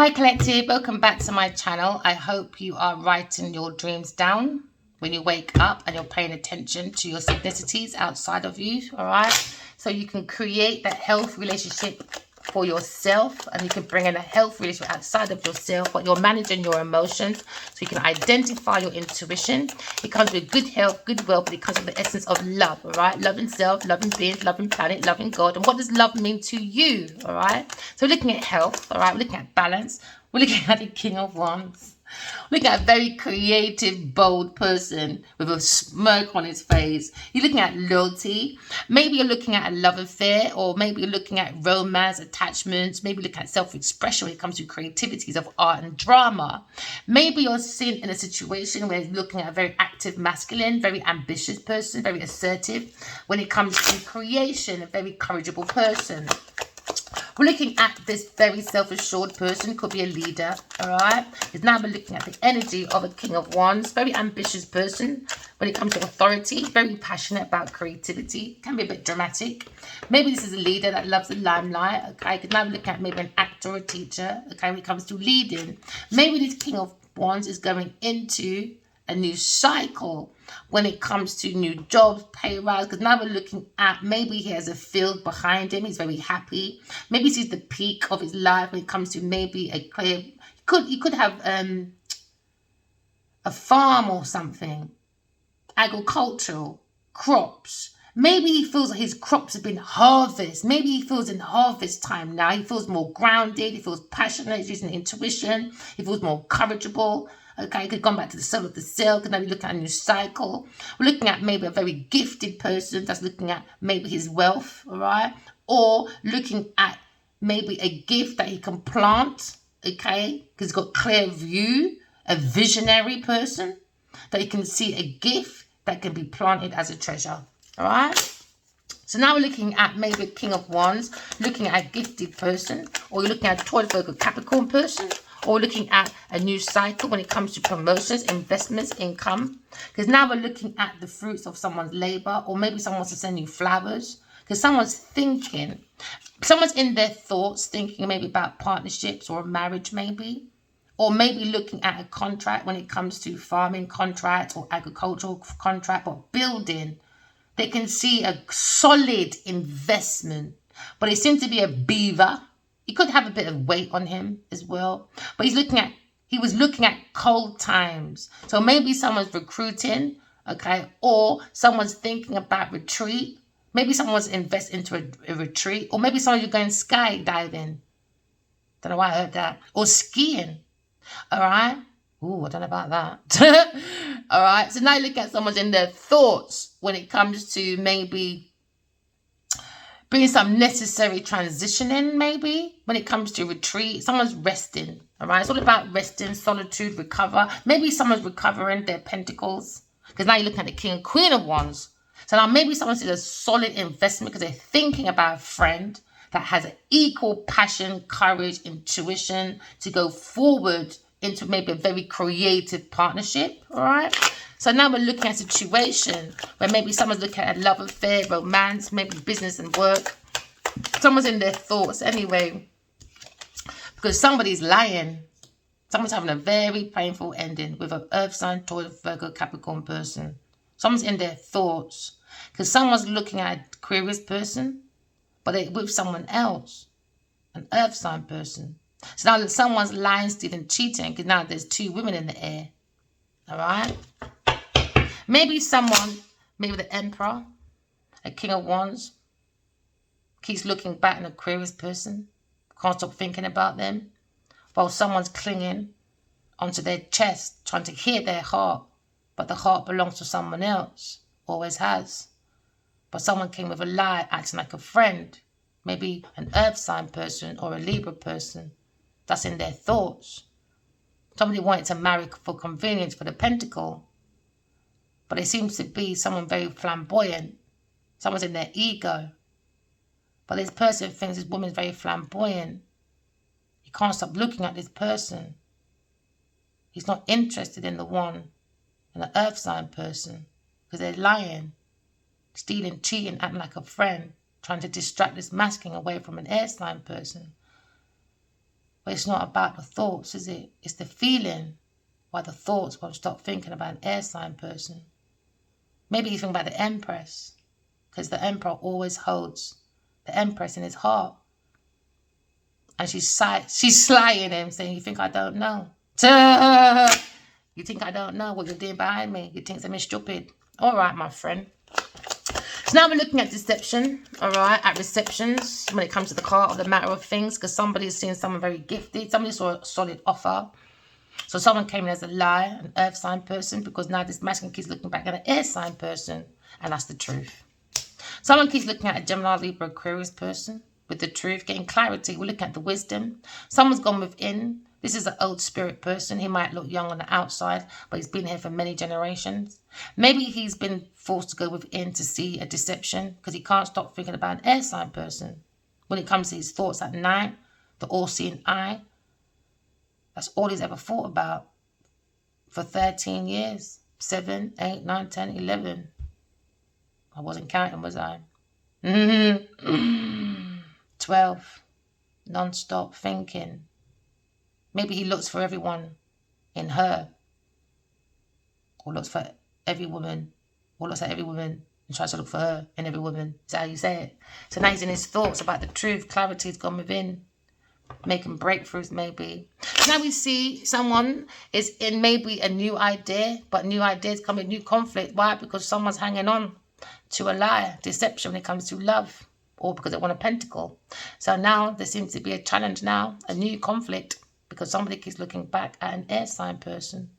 Hi Collective, welcome back to my channel. I hope you are writing your dreams down when you wake up and you're paying attention to your synchronicities outside of you, all right? So you can create that health relationship for yourself, and you can bring in a health relationship outside of yourself, but you're managing your emotions so you can identify your intuition. It comes with good health, good wealth, but it comes with the essence of love, all right? Loving self, loving beings, loving planet, loving God. And what does love mean to you, all right? So we're looking at health, all right? We're looking at balance. We're looking at the King of Wands. Look at a very creative, bold person with a smirk on his face. You're looking at loyalty. Maybe you're looking at a love affair, or maybe you're looking at romance, attachments. Maybe looking at self-expression when it comes to creativities of art and drama. Maybe you're seen in a situation where you're looking at a very active masculine, very ambitious person, very assertive. When it comes to creation, a very courageable person. We're looking at this very self-assured person, could be a leader, all right? Because now we're looking at the energy of a King of Wands, very ambitious person when it comes to authority, very passionate about creativity, can be a bit dramatic. Maybe this is a leader that loves the limelight, okay? Because now we're looking at maybe an actor or a teacher, okay, when it comes to leading. Maybe this King of Wands is going into a new cycle when it comes to new jobs, pay rise, because now we're looking at maybe he has a field behind him, he's very happy. Maybe this is the peak of his life when it comes to maybe a clear, he could have a farm or something, agricultural, crops. Maybe he feels like his crops have been harvested. Maybe he feels in harvest time now. He feels more grounded. He feels passionate. He's using intuition. He feels more courageable. Okay, could come back to the soul of the cell. Could now be looking at a new cycle. We're looking at maybe a very gifted person that's looking at maybe his wealth, all right? Or looking at maybe a gift that he can plant, okay? Because he's got clear view, a visionary person that you can see a gift that can be planted as a treasure, all right? So now we're looking at maybe a King of Wands, looking at a gifted person, or you're looking at a Taurus, Virgo, Capricorn person, or looking at a new cycle when it comes to promotions, investments, income. Because now we're looking at the fruits of someone's labor, or maybe someone wants to send you flowers. Because someone's thinking, someone's in their thoughts thinking maybe about partnerships or marriage maybe. Or maybe looking at a contract when it comes to farming contract or agricultural contract or building. They can see a solid investment, but it seems to be a beaver. He could have a bit of weight on him as well, but he was looking at cold times. So maybe someone's recruiting, okay, or someone's thinking about retreat. Maybe someone's invest into a retreat, or maybe someone's going skydiving. Don't know why I heard that. Or skiing. All right. Ooh, I don't know about that. All right. So now look at someone's in their thoughts when it comes to maybe bringing some necessary transition in, maybe when it comes to retreat. Someone's resting. All right. It's all about resting, solitude, recover. Maybe someone's recovering their pentacles, because now you're looking at the King and Queen of Wands. So now maybe someone sees a solid investment because they're thinking about a friend that has an equal passion, courage, intuition to go forward into maybe a very creative partnership, all right? So now we're looking at a situation where maybe someone's looking at a love affair, romance, maybe business and work. Someone's in their thoughts anyway, because somebody's lying. Someone's having a very painful ending with an earth sign, Taurus, Virgo, Capricorn person. Someone's in their thoughts because someone's looking at a Aquarius person, but they're with someone else, an earth sign person. So now someone's lying, stealing, cheating, because now there's two women in the air. All right? Maybe someone, maybe the Emperor, a King of Wands, keeps looking back at an Aquarius person, can't stop thinking about them, while someone's clinging onto their chest, trying to hear their heart, but the heart belongs to someone else, always has. But someone came with a lie, acting like a friend, maybe an earth sign person or a Libra person. That's in their thoughts. Somebody wanted to marry for convenience for the pentacle, but it seems to be someone very flamboyant. Someone's in their ego, but this person thinks this woman's very flamboyant. He can't stop looking at this person. He's not interested in the one, in the earth sign person, because they're lying, stealing, cheating, acting like a friend, trying to distract this masculine away from an air sign person. But it's not about the thoughts, is it? It's the feeling why the thoughts won't stop thinking about an air sign person. Maybe you think about the Empress, because the Emperor always holds the Empress in his heart. And she's slying him, saying, you think I don't know? You think I don't know what you're doing behind me? You think I'm stupid? All right, my friend. So now we're looking at deception, all right, at receptions when it comes to the heart of the matter of things, because somebody's seeing someone very gifted. Somebody saw a solid offer. So someone came in as a liar, an earth sign person, because now this masculine keeps looking back at an air sign person, and that's the truth. Someone keeps looking at a Gemini, Libra, Aquarius person with the truth, getting clarity. We're looking at the wisdom. Someone's gone within. This is an old spirit person. He might look young on the outside, but he's been here for many generations. Maybe he's been forced to go within to see a deception because he can't stop thinking about an air sign person. When it comes to his thoughts at night, the all-seeing eye, that's all he's ever thought about for 13 years. 7, 8, 9, 10, 11. I wasn't counting, was I? 12. Non-stop thinking. Maybe he looks for everyone in her. Or looks for every woman. Or looks at every woman and tries to look for her in every woman. Is that how you say it? So now he's in his thoughts about the truth. Clarity's gone within. Making breakthroughs maybe. Now we see someone is in maybe a new idea. But new ideas come with new conflict. Why? Because someone's hanging on to a lie. Deception when it comes to love. Or because they want a pentacle. So now there seems to be a challenge now. A new conflict. Because somebody keeps looking back at an air sign person.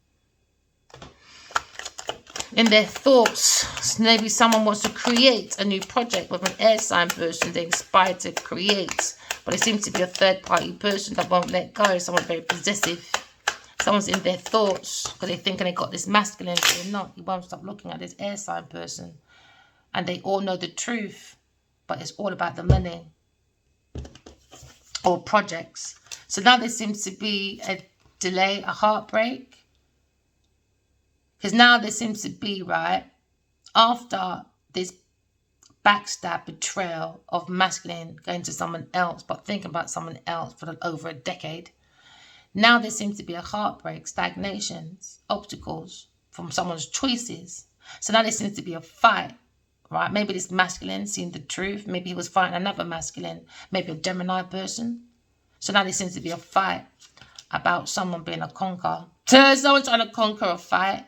In their thoughts, maybe someone wants to create a new project with an air sign person they inspired to create. But it seems to be a third party person that won't let go. Someone very possessive. Someone's in their thoughts because they're thinking they got this masculine. So they're not. You won't stop looking at this air sign person. And they all know the truth. But it's all about the money. Or projects. So now there seems to be a delay, a heartbreak. Because now there seems to be, right, after this backstab, betrayal of masculine going to someone else, but thinking about someone else for over a decade, now there seems to be a heartbreak, stagnations, obstacles from someone's choices. So now there seems to be a fight, right? Maybe this masculine seen the truth. Maybe he was fighting another masculine, maybe a Gemini person. So now there seems to be a fight about someone being a conqueror. Someone trying to conquer a fight.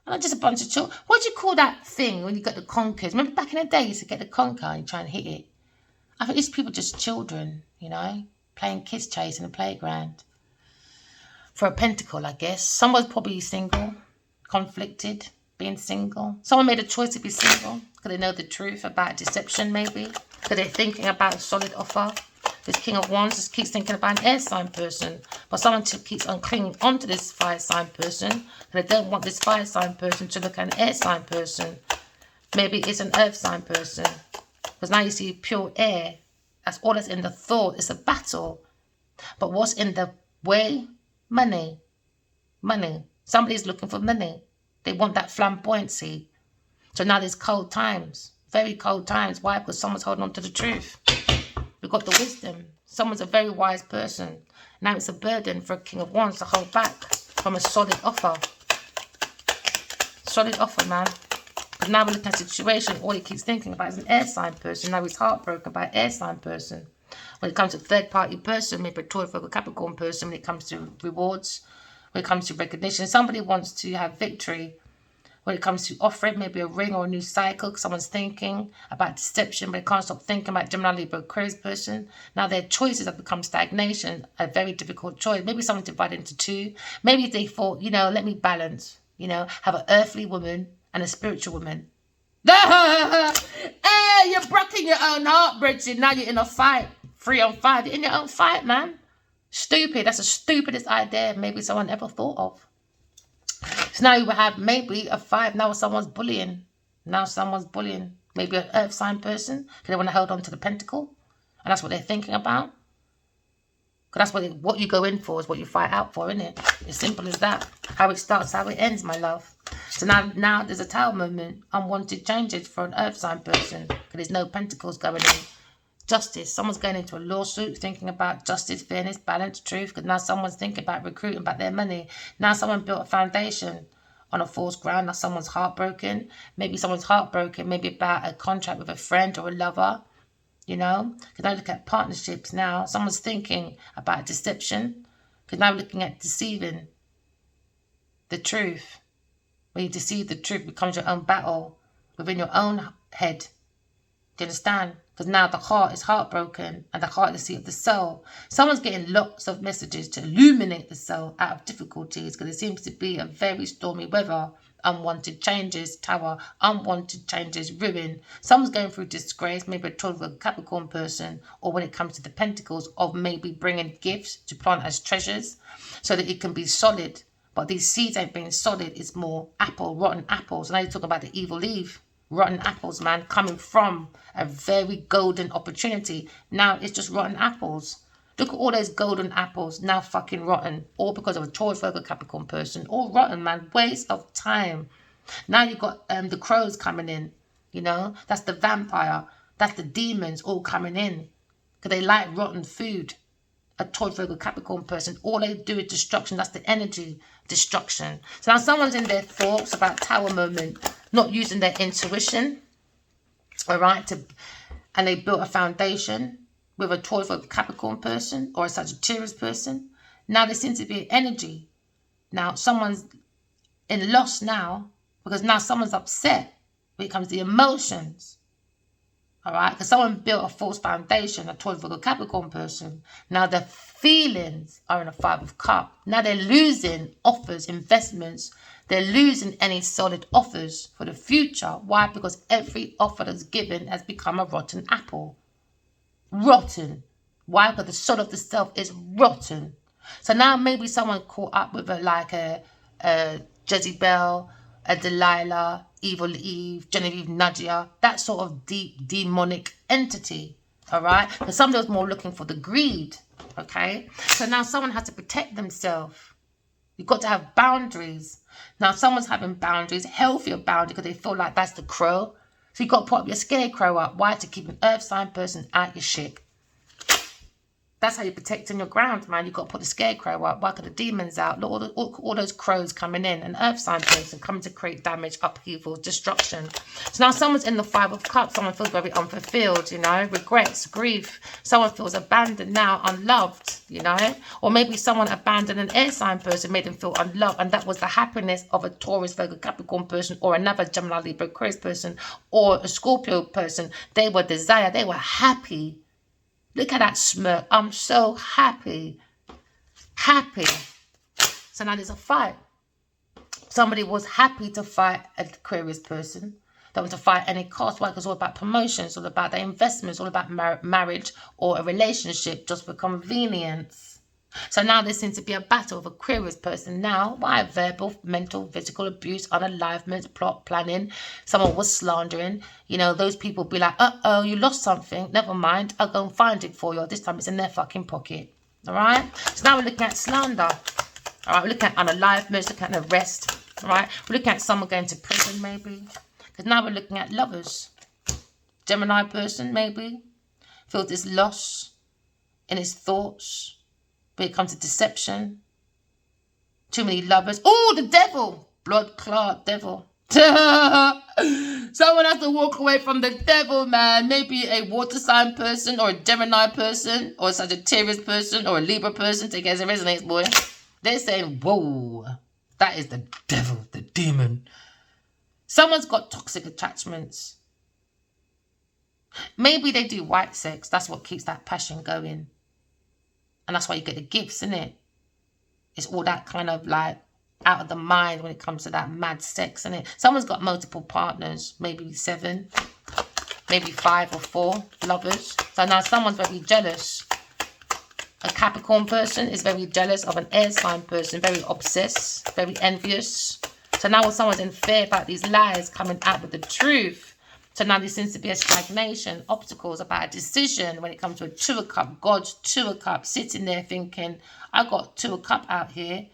And just a bunch of children. What do you call that thing when you get the conkers? Remember back in the day you used to get the conker and try and hit it? I think these people are just children, you know, playing kiss chase in the playground. For a pentacle, I guess. Someone's probably single, conflicted, being single. Someone made a choice to be single because they know the truth about deception maybe. Because they're thinking about a solid offer. This King of Wands just keeps thinking about an air sign person. But someone keeps on clinging onto this fire sign person. They don't want this fire sign person to look at an air sign person. Maybe it's an earth sign person. Because now you see pure air. That's all that's in the thought. It's a battle. But what's in the way? Money. Money. Somebody's looking for money. They want that flamboyancy. So now there's cold times. Very cold times. Why? Because someone's holding on to the truth. We've got the wisdom. Someone's a very wise person. Now it's a burden for a King of Wands to hold back from a solid offer. Solid offer, man. But now we're looking at a situation, all he keeps thinking about is an air sign person. Now he's heartbroken by an air sign person. When it comes to third party person, maybe a Taurus, Virgo, Capricorn person, when it comes to rewards, when it comes to recognition, somebody wants to have victory. When it comes to offering maybe a ring or a new cycle, because someone's thinking about deception, but they can't stop thinking about Gemini, Libra, Aquarius person. Now their choices have become stagnation, a very difficult choice. Maybe someone's divided into two. Maybe they thought, you know, let me balance, you know, have an earthly woman and a spiritual woman. Hey, you're breaking your own heart, Bridget. Now you're in a fight. 3 on 5. You're in your own fight, man. Stupid. That's the stupidest idea maybe someone ever thought of. So now you will have maybe a 5. Now someone's bullying. Now someone's bullying. Maybe an earth sign person. Because they want to hold on to the pentacle. And that's what they're thinking about. Because that's what you go in for is what you fight out for, isn't it? As simple as that. How it starts, how it ends, my love. So now there's a tower moment. Unwanted changes for an earth sign person. Because there's no pentacles going in Justice. Someone's going into a lawsuit thinking about justice, fairness, balance, truth, because now someone's thinking about recruiting back their money. Now someone built a foundation on a false ground. Now someone's heartbroken. Maybe someone's heartbroken, maybe about a contract with a friend or a lover, you know. Because now look at partnerships now. Someone's thinking about deception. Because now we're looking at deceiving the truth. When you deceive the truth, it becomes your own battle within your own head. Do you understand? Because now the heart is heartbroken and the heart is the seat of the soul. Someone's getting lots of messages to illuminate the soul out of difficulties, because it seems to be a very stormy weather. Unwanted changes, tower, unwanted changes, ruin. Someone's going through disgrace, maybe a 12 Capricorn person, or when it comes to the pentacles, of maybe bringing gifts to plant as treasures so that it can be solid. But these seeds ain't being solid, it's more rotten apples. And now you're talking about the evil Eve. Rotten apples, man, coming from a very golden opportunity. Now it's just rotten apples. Look at all those golden apples now fucking rotten, all because of a Taurus, Virgo, Capricorn person. All rotten, man. Waste of time. Now you've got the crows coming in, you know. That's the vampire. That's the demons all coming in because they like rotten food. A Taurus, Virgo, Capricorn person, all they do is destruction. That's the energy, destruction. So now someone's in their thoughts about tower moment, not using their intuition, all right, and they built a foundation with a Taurus, Virgo, Capricorn person or a Sagittarius person. Now there seems to be energy. Now someone's in loss now because now someone's upset when it comes to the emotions. All right, because someone built a false foundation, a Taurus, Virgo, Capricorn person. Now the feelings are in a 5 of Cups. Now they're losing offers, investments. They're losing any solid offers for the future. Why? Because every offer that's given has become a rotten apple. Rotten. Why? Because the soul of the self is rotten. So now maybe someone caught up with a Jezebel, a Delilah, Evil Eve, Genevieve, Nadia, that sort of deep demonic entity, all right? Because somebody was more looking for the greed, okay? So now someone has to protect themselves. You've got to have boundaries. Now someone's having boundaries, healthier boundaries, because they feel like that's the crow. So you've got to put up your scarecrow up. Why? To keep an earth sign person out your shit. That's how you're protecting your ground, man. You've got to put the scarecrow up. Work the demons out. Look, all those crows coming in. An earth sign person coming to create damage, upheaval, destruction. So now someone's in the 5 of Cups. Someone feels very unfulfilled, you know. Regrets, grief. Someone feels abandoned now, unloved, you know. Or maybe someone abandoned an air sign person, made them feel unloved. And that was the happiness of a Taurus, Virgo, Capricorn person, or another Gemini, Libra, Aquarius person, or a Scorpio person. They were desired. They were happy. Look at that smirk. I'm so happy. Happy. So now there's a fight. Somebody was happy to fight an Aquarius person. They want to fight any cost. Why? Because it's all about promotion. It's all about their investments. It's all about marriage or a relationship just for convenience. So now there seems to be a battle of Aquarius person now. Why? Verbal, mental, physical abuse, unalivement, plot, planning. Someone was slandering. You know, those people be like, uh-oh, you lost something. Never mind. I'll go and find it for you. This time it's in their fucking pocket. All right? So now we're looking at slander. All right? We're looking at unalivement. Looking at arrest. All right? We're looking at someone going to prison maybe. Because now we're looking at lovers. Gemini person maybe. Feels this loss in his thoughts. When it comes to deception. Too many lovers. Oh, the devil. Blood clot devil. Someone has to walk away from the devil, man. Maybe a water sign person or a Gemini person or a Sagittarius person or a Libra person. Take it as it resonates, boy. They're saying, whoa, that is the devil, the demon. Someone's got toxic attachments. Maybe they do white sex. That's what keeps that passion going. And that's why you get the gifts, isn't it? It's all that kind of like out of the mind when it comes to that mad sex, isn't it? Someone's got multiple partners, maybe 7, maybe 5 or 4 lovers. So now someone's very jealous. A Capricorn person is very jealous of an air sign person, very obsessed, very envious. So now when someone's in fear about these lies coming out with the truth, so now there seems to be a stagnation, obstacles about a decision when it comes to a 2 of Cups, God's 2 of Cups, sitting there thinking, I got 2 of Cups out here,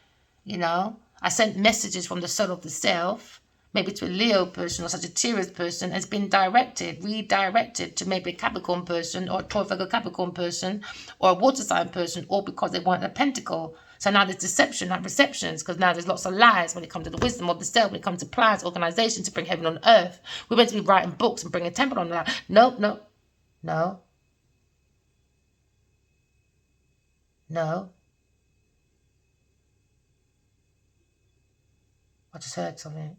you know. I sent messages from the soul of the self. maybe to a Leo person or Sagittarius person, has been redirected to maybe a Capricorn person or a Tauro Capricorn person or a water sign person, all because they want a pentacle. So now there's deception, like receptions, because now there's lots of lies when it comes to the wisdom of the self, when it comes to plans, organization to bring heaven on earth. We're meant to be writing books and bring a temple on that. No, no, no, no. I just heard something.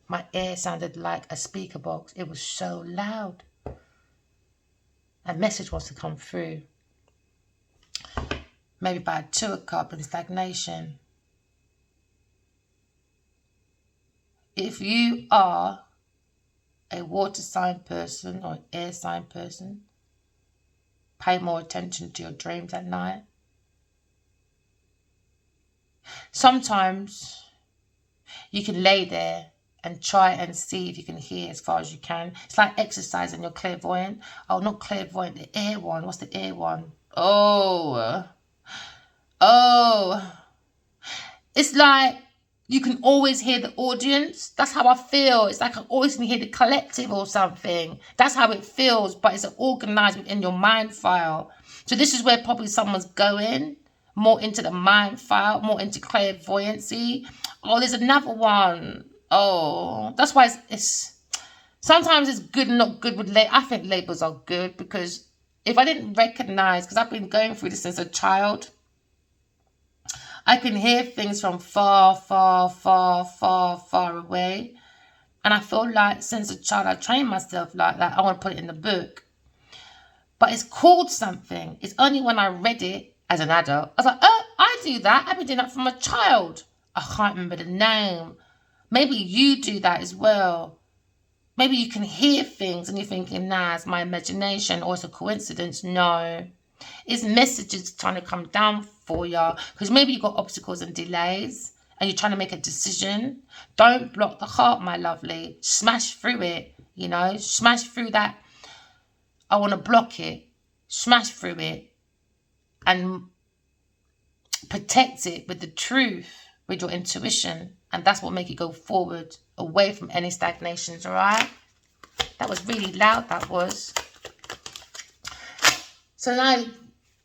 My ear sounded like a speaker box. It was so loud. A message wants to come through. Maybe by a 2 of cups and stagnation. If you are a water sign person or an air sign person, pay more attention to your dreams at night. Sometimes you can lay there and try and see if you can hear as far as you can. It's like exercising your clairvoyant. Oh, not clairvoyant, the air one. What's the air one? Oh. It's like you can always hear the audience. That's how I feel. It's like I always can hear the collective or something. That's how it feels, but it's organized within your mind file. So this is where probably someone's going more into the mind file, more into clairvoyancy. Oh, there's another one. Oh, that's why it's sometimes it's good and not good with I think labels are good, because if I didn't recognize, because I've been going through this since a child, I can hear things from far, far, far, far, far away. And I feel like since a child I trained myself like that. I want to put it in the book. But it's called something. It's only when I read it as an adult, I was like, oh, I do that. I've been doing that from a child. I can't remember the name. Maybe you do that as well. Maybe you can hear things and you're thinking, nah, it's my imagination or it's a coincidence. No. It's messages trying to come down for you, because maybe you've got obstacles and delays and you're trying to make a decision. Don't block the heart, my lovely. Smash through it, smash through that. I want to block it. Smash through it and protect it with the truth, with your intuition. And that's what make you go forward, away from any stagnations, all right? That was really loud, that was. So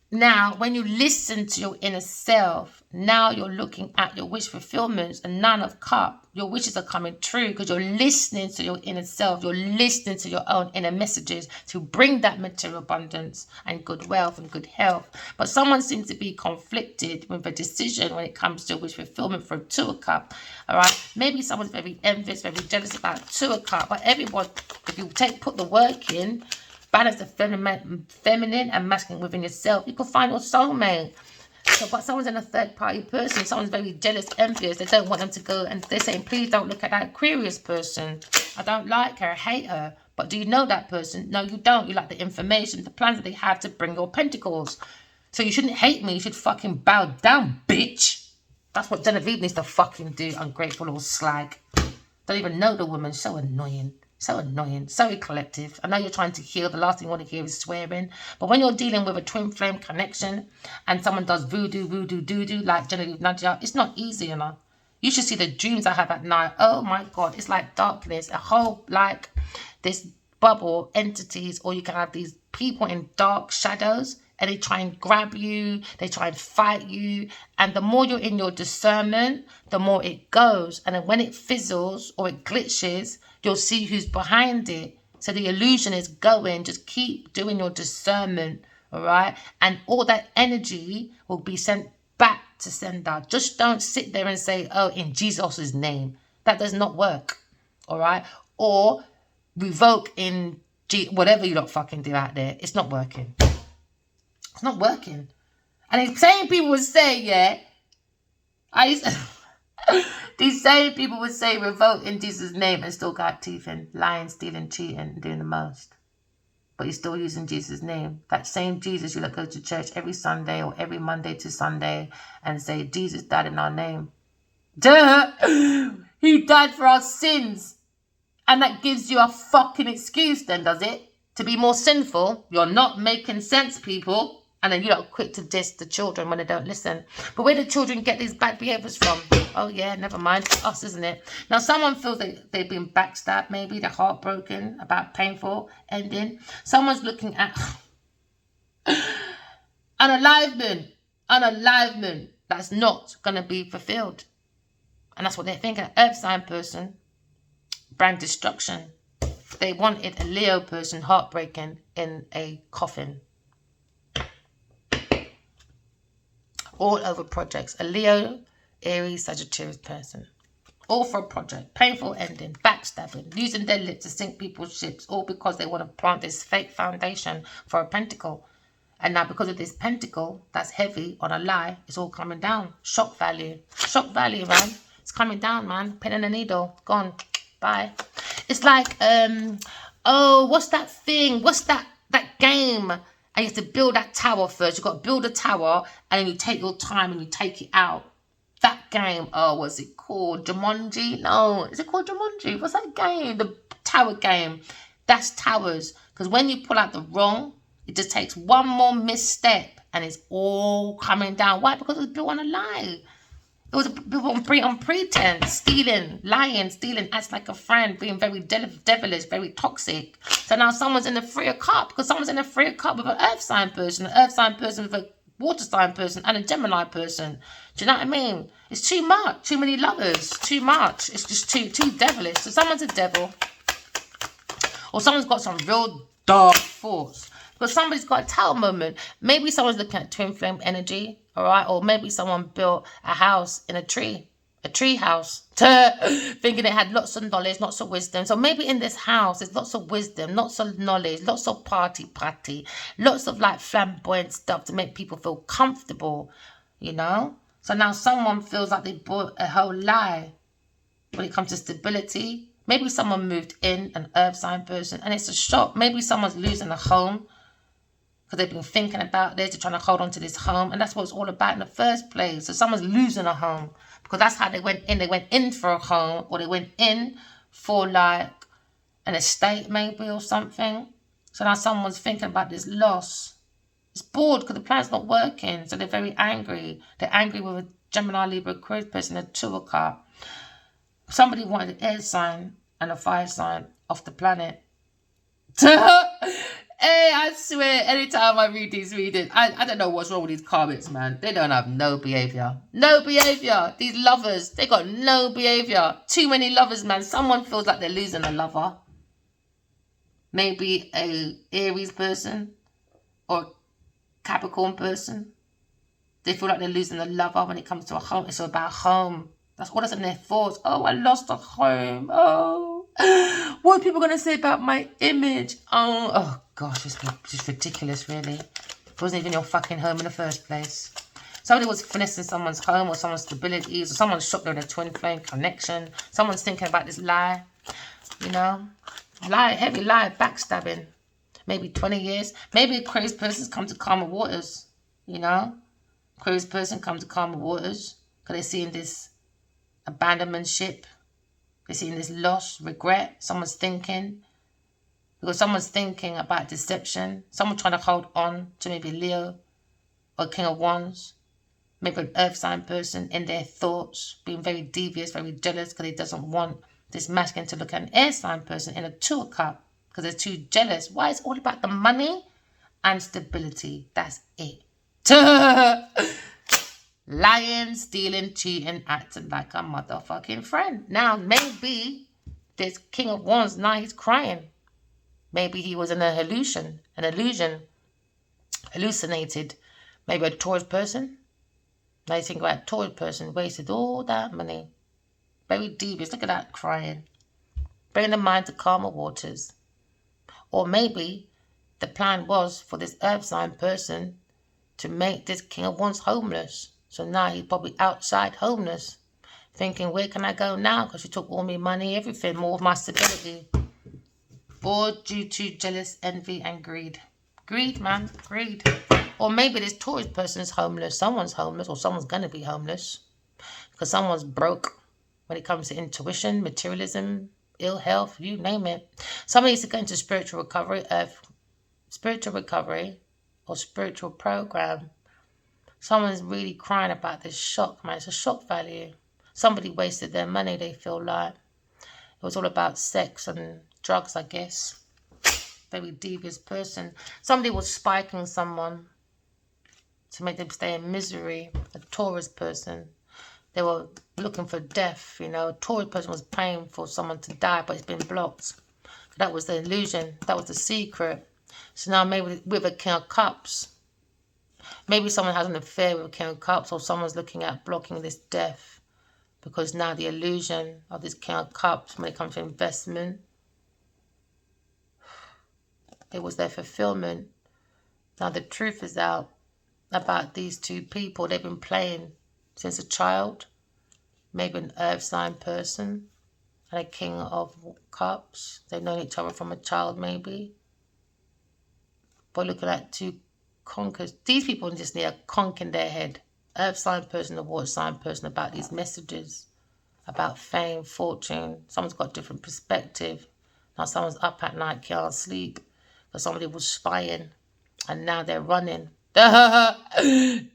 now, when you listen to your inner self, now you're looking at your wish fulfillments, and 9 of Cups. Your wishes are coming true because you're listening to your inner self. You're listening to your own inner messages to bring that material abundance and good wealth and good health. But someone seems to be conflicted with a decision when it comes to wish fulfillment from 2 of Cups. All right, maybe someone's very envious, very jealous about 2 of Cups. But everyone, if you put the work in, balance the feminine and masculine within yourself, you can find your soulmate. So, but someone's in a third-party person. Someone's very jealous, envious. They don't want them to go, and they're saying, please don't look at that Aquarius person. I don't like her, I hate her. But do you know that person? No, you don't. You like the information, the plans that they have to bring your pentacles. So you shouldn't hate me. You should fucking bow down, bitch. That's what Genevieve needs to fucking do, ungrateful little slag. Don't even know the woman. So annoying. So annoying. So collective. I know you're trying to heal. The last thing you want to hear is swearing. But when you're dealing with a twin flame connection and someone does voodoo, doo-doo, like Genevieve Nadia, it's not easy, You should see the dreams I have at night. Oh my God. It's like darkness. A whole, like, this bubble entities, or you can have these people in dark shadows and they try and grab you. They try and fight you. And the more you're in your discernment, the more it goes. And then when it fizzles or it glitches, you'll see who's behind it. So the illusion is going. Just keep doing your discernment, all right? And all that energy will be sent back to sender. Just don't sit there and say, oh, in Jesus' name. That does not work, all right? Or revoke in whatever you lot fucking do out there. It's not working. It's not working. And the same people would say, yeah, these same people would say revoke in Jesus' name and still got teeth and lying, stealing, cheating, and doing the most. But you're still using Jesus' name. That same Jesus you go to church every Sunday or every Monday to Sunday and say, Jesus died in our name. Duh! He died for our sins. And that gives you a fucking excuse then, does it? To be more sinful? You're not making sense, people. And then you're not quick to diss the children when they don't listen. But where do children get these bad behaviours from? Oh yeah, never mind. It's us, isn't it? Now someone feels that they've been backstabbed, maybe they're heartbroken about painful ending. Someone's looking at unalivement that's not going to be fulfilled. And that's what they're thinking. Earth sign person, brand destruction. They wanted a Leo person heartbreaking in a coffin. All over projects. A Leo, Aries, Sagittarius person. All for a project. Painful ending. Backstabbing. Using their lips to sink people's ships. All because they want to plant this fake foundation for a pentacle. And now because of this pentacle that's heavy on a lie, it's all coming down. Shock value. Shock value, man. It's coming down, man. Pin in the needle. Gone. Bye. It's like, what's that thing? What's that game? And you have to build that tower first. You've got to build a tower and then you take your time and you take it out. That game, what's it called? Jumanji? No, is it called Jumanji? What's that game? The tower game. That's towers. Because when you pull out the wrong, it just takes one more misstep and it's all coming down. Why? Because it was built on a lie. It was built on pretense, stealing, lying, stealing, acts like a friend, being very devilish, very toxic. So now someone's in the 3 of cups because someone's in the 3 of cups with an earth sign person, with a water sign person and a Gemini person. Do you know what I mean? It's too much, too many lovers, too much. It's just too devilish. So someone's a devil or someone's got some real dark thoughts. Because somebody's got a tower moment. Maybe someone's looking at twin flame energy, all right? Or maybe someone built a house in a tree house, thinking it had lots of knowledge, lots of wisdom. So maybe in this house, there's lots of wisdom, lots of knowledge, lots of party, lots of like flamboyant stuff to make people feel comfortable, you know? So now someone feels like they bought a whole lie when it comes to stability. Maybe someone moved in, an earth sign person, and it's a shock. Maybe someone's losing a home because they've been thinking about this, they're trying to hold on to this home, and that's what it's all about in the first place. So someone's losing a home because that's how they went in. They went in for a home, or they went in for like an estate maybe or something. So now someone's thinking about this loss. It's bored because the plan's not working, so they're very angry. They're angry with a Gemini, Libra, Aquarius person, a 2 of cups. Somebody wanted an air sign and a fire sign off the planet. Hey, I swear, anytime I read these readings, I don't know what's wrong with these karmics, man. They don't have no behavior. No behavior. These lovers, they got no behavior. Too many lovers, man. Someone feels like they're losing a lover. Maybe a Aries person or Capricorn person. They feel like they're losing a lover when it comes to a home. It's all about home. That's all that's in their thoughts. Oh, I lost a home. Oh. What are people going to say about my image? Oh gosh, it's just ridiculous, really. It wasn't even your fucking home in the first place. Somebody was finessing someone's home or someone's stability, or someone's shocked with a twin flame connection. Someone's thinking about this lie, you know? Lie, heavy lie, backstabbing. Maybe 20 years. Maybe a crazy person's come to calmer waters, you know? Crazy person comes to calmer waters because they're seeing this abandonment ship. They're seeing this loss, regret. Someone's thinking. Because someone's thinking about deception. Someone trying to hold on to maybe Leo or King of Wands. Maybe an earth sign person in their thoughts. Being very devious, very jealous because he doesn't want this masculine to look at an air sign person in a 2 of cups because they're too jealous. Why? It's all about the money and stability. That's it. Lying, stealing, cheating, acting like a motherfucking friend. Now, maybe this King of Wands, now he's crying. Maybe he was in an illusion, hallucinated. Maybe a Taurus person. Now you think about a Taurus person, wasted all that money. Very devious, look at that crying. Bring the mind to calmer waters. Or maybe the plan was for this earth sign person to make this King of Wands homeless. So now he's probably outside homeless, thinking, where can I go now? Because she took all my money, everything, more of my stability. Bored due to jealous, envy, and greed. Greed, man, greed. Or maybe this Taurus person is homeless. Someone's homeless, or someone's going to be homeless. Because someone's broke when it comes to intuition, materialism, ill health, you name it. Somebody needs to go into spiritual recovery, or spiritual program. Someone's really crying about this shock, man. It's a shock value. Somebody wasted their money, they feel like. It was all about sex and drugs, I guess. Very devious person. Somebody was spiking someone to make them stay in misery. A Taurus person. They were looking for death, you know. A Taurus person was praying for someone to die, but it's been blocked. That was the illusion. That was the secret. So now maybe with a King of Cups, maybe someone has an affair with a King of Cups, or someone's looking at blocking this death, because now the illusion of this King of Cups, when it comes to investment, it was their fulfillment. Now the truth is out about these two people. They've been playing since a child. Maybe an earth sign person and a King of Cups. They've known each other from a child, maybe. But look at that, two conkers. These people just need a conk in their head. Earth sign person, a water sign person, about these messages, about fame, fortune. Someone's got a different perspective. Now someone's up at night, can't sleep, because somebody was spying, and now they're running.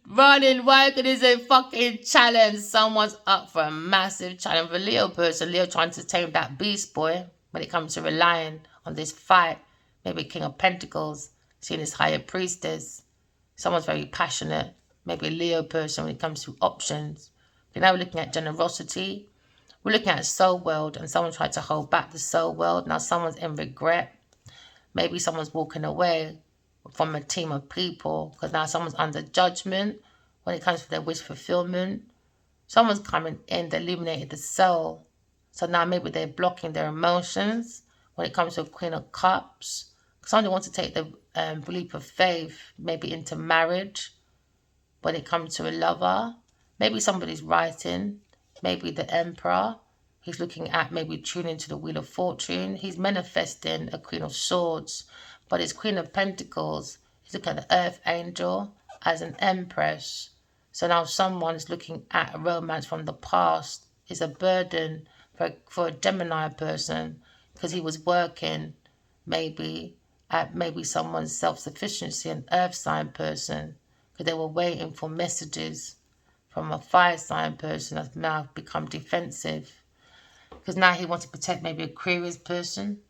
Running, why could it say fucking challenge? Someone's up for a massive challenge. For Leo person, Leo trying to tame that beast boy when it comes to relying on this fight. Maybe King of Pentacles, seeing his higher priestess. Someone's very passionate. Maybe a Leo person when it comes to options. But now we're looking at generosity. We're looking at soul world, and someone tried to hold back the soul world. Now someone's in regret. Maybe someone's walking away from a team of people, because now someone's under judgment when it comes to their wish fulfillment. Someone's coming in, they illuminated the soul. So now maybe they're blocking their emotions when it comes to a Queen of Cups. Somebody wants to take the leap of faith, maybe into marriage when it comes to a lover. Maybe somebody's writing, maybe the Emperor. He's looking at maybe tuning to the Wheel of Fortune. He's manifesting a Queen of Swords. But his Queen of Pentacles, he's looking at the Earth Angel as an Empress. So now someone is looking at a romance from the past. It's a burden for a Gemini person, because he was working maybe at maybe someone's self-sufficiency, an Earth sign person, because they were waiting for messages from a fire sign person that's now become defensive. Because now he wants to protect maybe Aquarius person.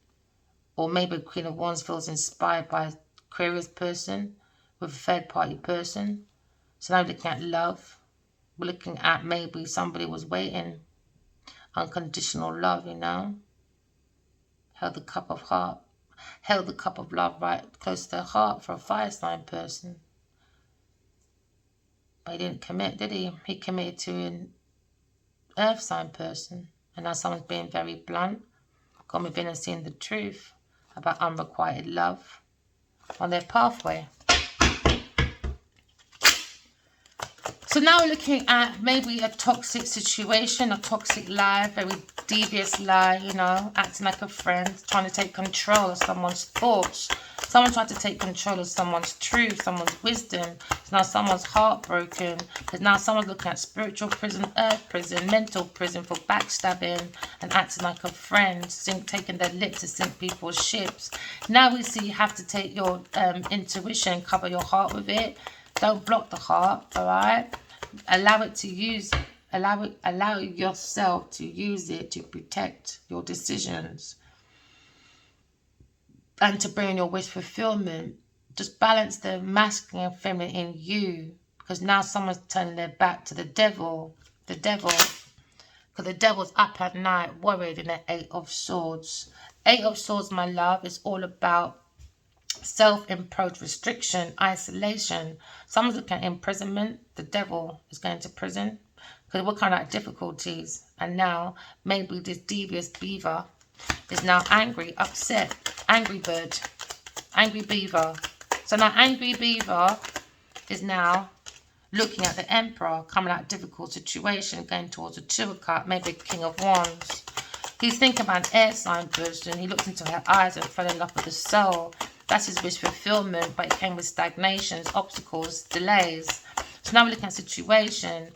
Or maybe Queen of Wands feels inspired by a Aquarius person with a third party person. So now we're looking at love. We're looking at maybe somebody was waiting. Unconditional love, you know. Held the cup of heart. Held the cup of love right close to their heart for a fire sign person. But he didn't commit, did he? He committed to an earth sign person. And now someone's being very blunt. Gone within and seeing the truth about unrequited love on their pathway. So now we're looking at maybe a toxic situation, a toxic lie, very devious lie, you know, acting like a friend, trying to take control of someone's thoughts. Someone tried to take control of someone's truth, someone's wisdom. So now someone's heartbroken. Because now someone's looking at spiritual prison, earth prison, mental prison for backstabbing and acting like a friend, taking their lip to sink people's ships. Now we see you have to take your intuition, cover your heart with it. Don't block the heart, all right? Allow it to use, allow yourself to use it to protect your decisions and to bring your wish fulfillment. Just balance the masculine and feminine in you, because now someone's turning their back to the devil. The devil, because the devil's up at night worried in the Eight of Swords. Eight of Swords, my love, is all about self-imposed restriction, isolation. Someone's looking at imprisonment. The devil is going to prison because we're kind of at difficulties. And now maybe this devious beaver is now angry, upset, angry bird, angry beaver. So now angry beaver is now looking at the Emperor, coming out of a difficult situation, going towards a Two of Cups, maybe a King of Wands. He's thinking about an air sign person. He looked into her eyes and fell in love with the soul. That's his wish fulfillment, but it came with stagnations, obstacles, delays. So now we're looking at a situation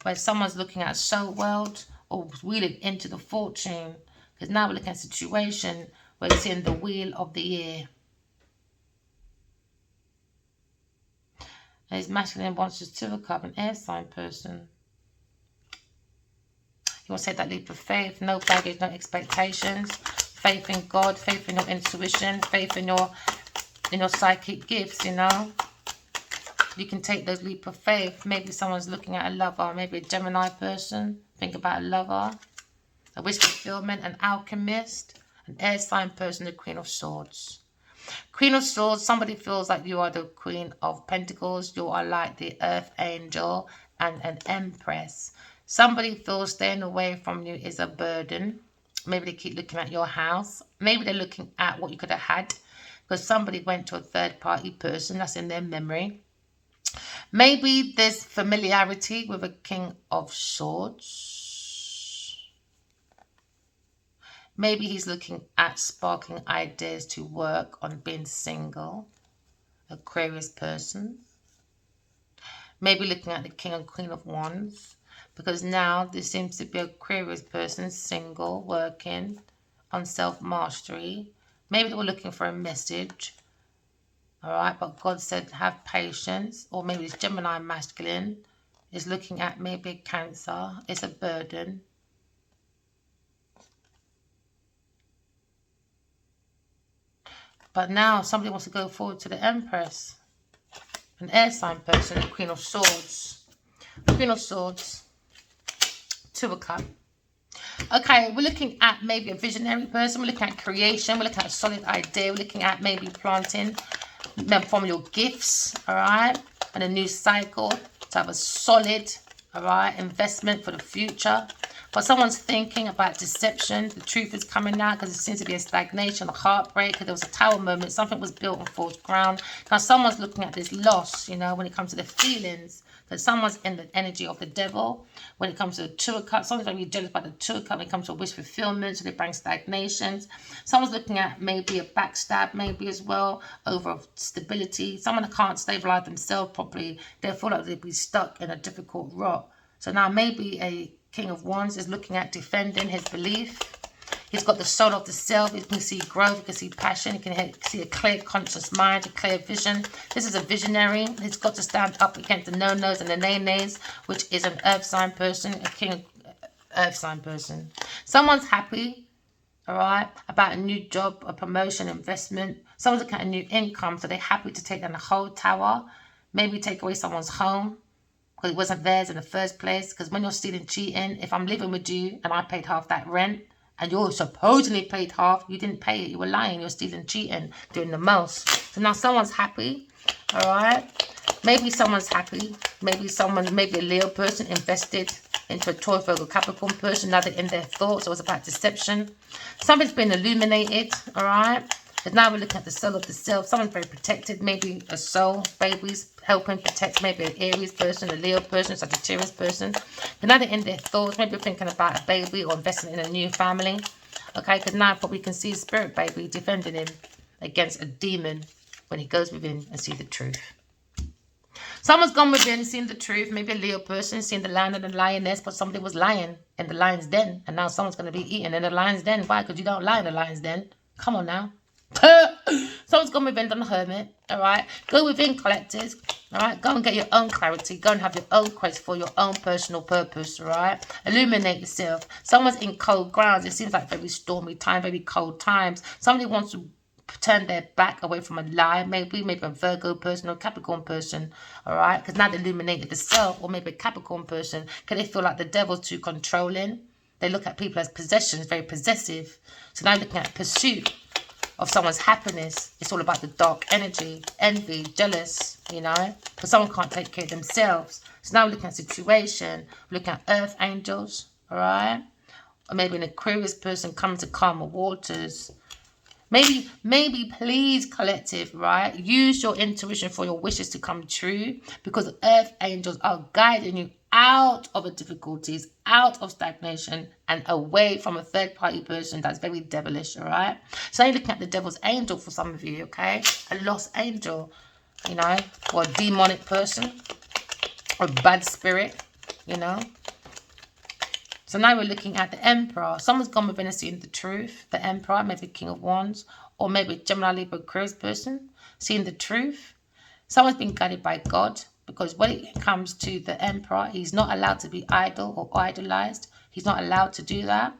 where someone's looking at soul world or wheeling into the fortune. Because now we're looking at a situation where it's in the wheel of the year. And his masculine wants his 2 of Cups, an air sign person. You want to take that leap of faith, no baggage, no expectations, faith in God, faith in your intuition, faith in your psychic gifts, you know. You can take those leap of faith. Maybe someone's looking at a lover, maybe a Gemini person. Think about a lover, a wish fulfillment, an alchemist, an air sign person, the Queen of Swords. Queen of Swords, somebody feels like you are the Queen of Pentacles. You are like the Earth Angel and an Empress. Somebody feels staying away from you is a burden. Maybe they keep looking at your house. Maybe they're looking at what you could have had because somebody went to a third-party person. That's in their memory. Maybe there's familiarity with a King of Swords. Maybe he's looking at sparking ideas to work on being single. Aquarius person. Maybe looking at the King and Queen of Wands. Because now there seems to be an Aquarius person, single, working on self-mastery. Maybe they were looking for a message. Alright, but God said have patience. Or maybe this Gemini masculine is looking at maybe a Cancer. It's a burden. But now somebody wants to go forward to the Empress. An air sign person, the Queen of Swords. Queen of Swords. 2 of Cups. Okay, we're looking at maybe a visionary person. We're looking at creation. We're looking at a solid idea. We're looking at maybe planting from your gifts, all right? And a new cycle to have a solid, all right, investment for the future. But someone's thinking about deception. The truth is coming out because it seems to be a stagnation, a heartbreak. Because there was a tower moment. Something was built on false ground. Now someone's looking at this loss, you know, when it comes to the feelings. That someone's in the energy of the devil. When it comes to the 2 of Cups, someone's going to be jealous about the 2 of Cups. When it comes to wish fulfillment, so they bring stagnations. Someone's looking at maybe a backstab, maybe as well, over stability. Someone can't stabilize themselves properly. They feel like they'd be stuck in a difficult rut. So now maybe a King of Wands is looking at defending his belief. He's got the soul of the self. You can see growth. You can see passion. You can see a clear conscious mind, a clear vision. This is a visionary. He's got to stand up against the no-nos and the nay-nays, which is an earth sign person, a king earth sign person. Someone's happy, all right, about a new job, a promotion, investment. Someone's looking at a new income, so they're happy to take down the whole tower. Maybe take away someone's home because it wasn't theirs in the first place. Because when you're stealing, cheating, if I'm living with you and I paid half that rent, and you're supposedly paid half, you didn't pay it. You were lying. You're stealing, cheating, doing the most. So now someone's happy. All right. Maybe someone's happy. Maybe a Leo person invested into a Taurus, Virgo, Capricorn person. Now they're in their thoughts. It was about deception. Something's been illuminated. All right. But now we're looking at the soul of the self. Someone's very protected. Maybe a soul, babies, helping protect. Maybe an Aries person, a Leo person, a Sagittarius person. But now they're in their thoughts. Maybe thinking about a baby or investing in a new family. Okay, because now probably can see a spirit baby defending him against a demon when he goes within and see the truth. Someone's gone within, seen the truth. Maybe a Leo person, seen the lion and the lioness, but somebody was lying in the lion's den. And now someone's going to be eaten in the lion's den. Why? Because you don't lie in the lion's den. Come on now. Someone's gone within, done the hermit. All right. Go within, collectors. All right. Go and get your own clarity. Go and have your own quest for your own personal purpose. All right. Illuminate yourself. Someone's in cold grounds. It seems like very stormy time, very cold times. Somebody wants to turn their back away from a lie. Maybe a Virgo person or Capricorn person. All right. Because now they illuminated the self, or maybe a Capricorn person. Because they feel like the devil's too controlling. They look at people as possessions, very possessive. So now looking at pursuit of someone's happiness. It's all about the dark energy, envy, jealous, you know, because someone can't take care of themselves. So now we're looking at situation, we're looking at earth angels, all right? Or maybe an Aquarius person coming to calmer waters. Maybe, please, collective, right? Use your intuition for your wishes to come true, because earth angels are guiding you out of the difficulties, out of stagnation, and away from a third-party person that's very devilish, all right? So you're looking at the devil's angel for some of you, okay? A lost angel, you know, or a demonic person, or a bad spirit, you know? So now we're looking at the Emperor. Someone's gone within and seen the truth. The Emperor, maybe King of Wands, or maybe Gemini, Libra, Aquarius person, seeing the truth. Someone's been guided by God. Because when it comes to the Emperor, he's not allowed to be idle or idolized. He's not allowed to do that.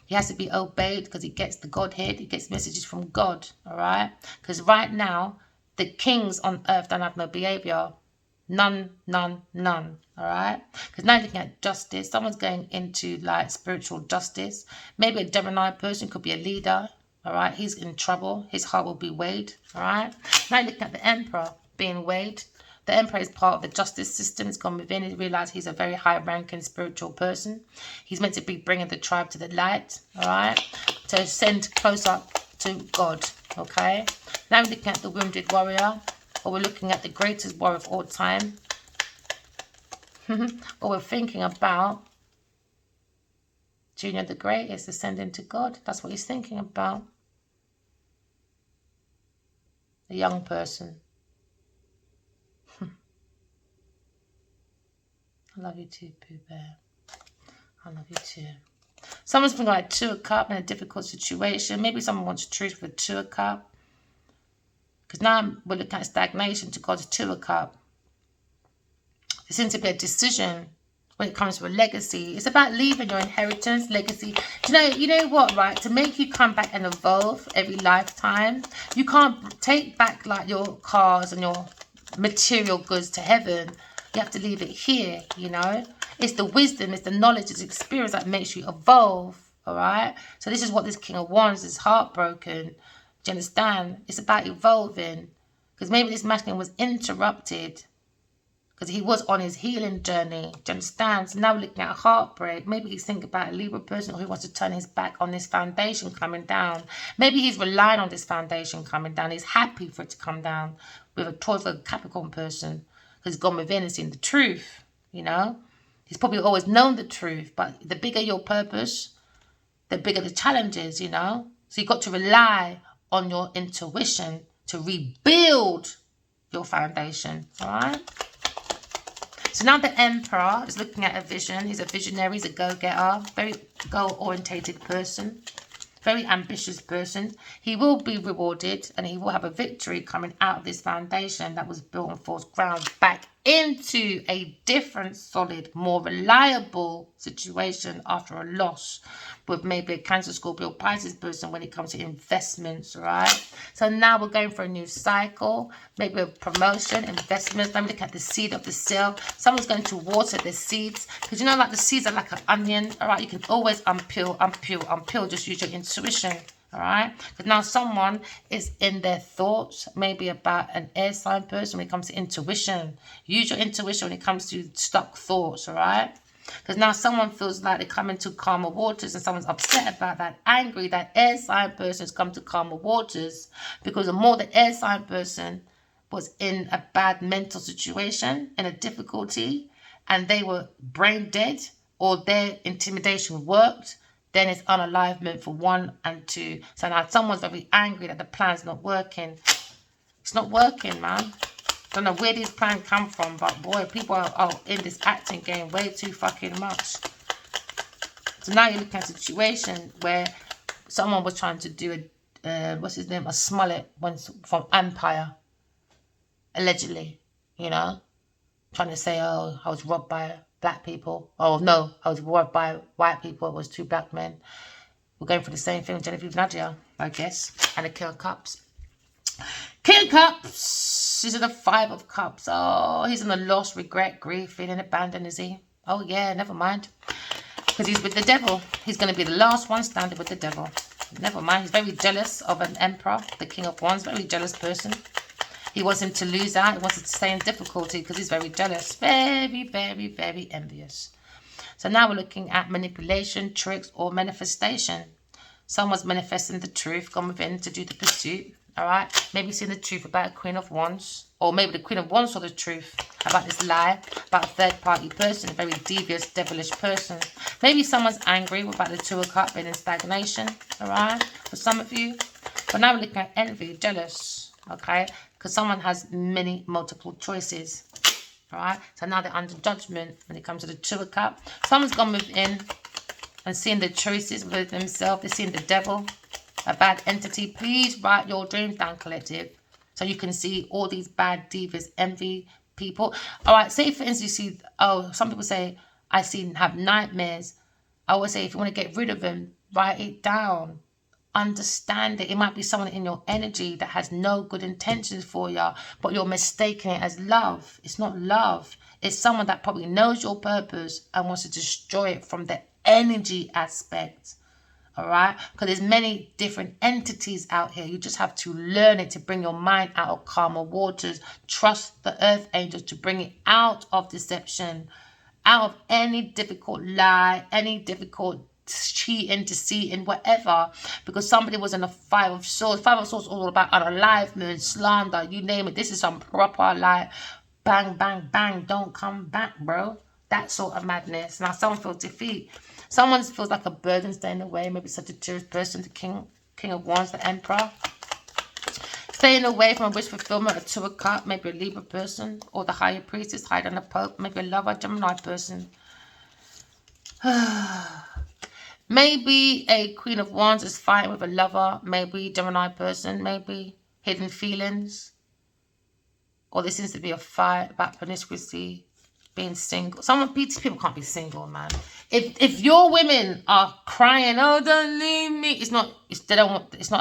He has to be obeyed because he gets the Godhead. He gets messages from God, all right? Because right now, the kings on earth don't have no behavior. None, none, none, all right? Because now you're looking at justice. Someone's going into, like, spiritual justice. Maybe a Gemini person could be a leader, all right? He's in trouble. His heart will be weighed, all right? Now you're looking at the Emperor being weighed. The Emperor is part of the justice system. He's gone within. He realized he's a very high-ranking spiritual person. He's meant to be bringing the tribe to the light, all right? To ascend closer to God, okay? Now we're looking at the wounded warrior, or we're looking at the greatest warrior of all time. Or we're thinking about Junior the Great is ascending to God. That's what he's thinking about. A young person. I love you too, Pooh Bear. I love you too. Someone's been like Two of Cups in a difficult situation. Maybe someone wants truth with Two of Cups. Because now we're looking at stagnation to God's Two of Cups. There seems to be a decision when it comes to a legacy. It's about leaving your inheritance, legacy. You know what, right? To make you come back and evolve every lifetime, you can't take back like your cars and your material goods to heaven. You have to leave it here, you know. It's the wisdom, it's the knowledge, it's the experience that makes you evolve, all right? So this is what this King of Wands is heartbroken. Do you understand? It's about evolving. Because maybe this masculine was interrupted because he was on his healing journey. Do you understand? So now we're looking at heartbreak. Maybe he's thinking about a Libra person who wants to turn his back on this foundation coming down. Maybe he's relying on this foundation coming down. He's happy for it to come down with a Taurus or Capricorn person who's gone within and seen the truth, you know? He's probably always known the truth, but the bigger your purpose, the bigger the challenges, you know? So you've got to rely on your intuition to rebuild your foundation, all right? So now the Emperor is looking at a vision. He's a visionary, he's a go-getter, very goal-orientated person, very ambitious person. He will be rewarded and he will have a victory coming out of this foundation that was built on false ground back into a different, solid, more reliable situation after a loss with maybe a Cancer, Scorpio, Pisces person when it comes to investments, right? So now we're going for a new cycle, maybe a promotion, investments. Let me look at the seed of the sale. Someone's going to water the seeds because, you know, like the seeds are like an onion, all right? You can always unpeel, just use your intuition. All right, because now someone is in their thoughts, maybe about an air sign person when it comes to intuition. Use your intuition when it comes to stuck thoughts, all right? Because now someone feels like they come into calmer waters and someone's upset about that, angry that air sign person has come to calmer waters because the more the air sign person was in a bad mental situation, in a difficulty, and they were brain dead or their intimidation worked, then it's unalivement for 1 and 2. So now someone's very angry that the plan's not working. It's not working, man. Don't know where these plans come from, but boy, people are in this acting game way too fucking much. So now you're looking at a situation where someone was trying to do a, what's his name, a Smollett once from Empire, allegedly, you know, trying to say, oh, I was robbed by black people. Oh, no, I was robbed by white people. It was 2 black men. We're going for the same thing with Genevieve Nadia, I guess, and the King of Cups. King of Cups. These are the 5 of Cups. Oh, he's in a loss, regret, grief, feeling abandoned, is he? Oh, yeah, never mind. Because he's with the devil. He's going to be the last one standing with the devil. Never mind. He's very jealous of an emperor, the King of Wands, very jealous person. He wants him to lose out. He wants him to stay in difficulty because he's very jealous. Very, very, very envious. So now we're looking at manipulation, tricks, or manifestation. Someone's manifesting the truth, gone within to do the pursuit. All right? Maybe seeing the truth about a Queen of Wands. Or maybe the Queen of Wands saw the truth about this lie, about a third-party person, a very devious, devilish person. Maybe someone's angry about the 2 of Cups being in stagnation. All right? For some of you. But now we're looking at envy, jealous. Okay? Because someone has multiple choices. All right? So now they're under judgment when it comes to the 2 of Cups. Someone's gone within and seen the choices within themselves. They're seeing the devil, a bad entity. Please write your dreams down, collective, so you can see all these bad devious envy, people. All right, say for instance you see, some people say, have nightmares. I would say if you want to get rid of them, write it down. Understand it. It might be someone in your energy that has no good intentions for you, but you're mistaking it as love. It's not love. It's someone that probably knows your purpose and wants to destroy it from the energy aspect. All right, because there's many different entities out here. You just have to learn it to bring your mind out of calmer waters. Trust the earth angels to bring it out of deception, out of any difficult lie, any difficult cheating, deceiving, whatever. Because somebody was in a Five of Swords. Five of Swords is all about unaliveness, slander, you name it. This is some proper like bang, bang, bang, don't come back, bro. That sort of madness. Now someone feels defeat. Someone feels like a burden staying away. Maybe Sagittarius person, the King of Wands, the Emperor. Staying away from a wish fulfillment, a Two of Cups, maybe a Libra person, or the Higher Priestess, higher than the Pope, maybe a lover, Gemini person. Maybe a Queen of Wands is fighting with a lover, maybe Gemini person, maybe hidden feelings. Or there seems to be a fight about promiscuity, being single. These people can't be single, man. If your women are crying, oh, don't leave me, it's not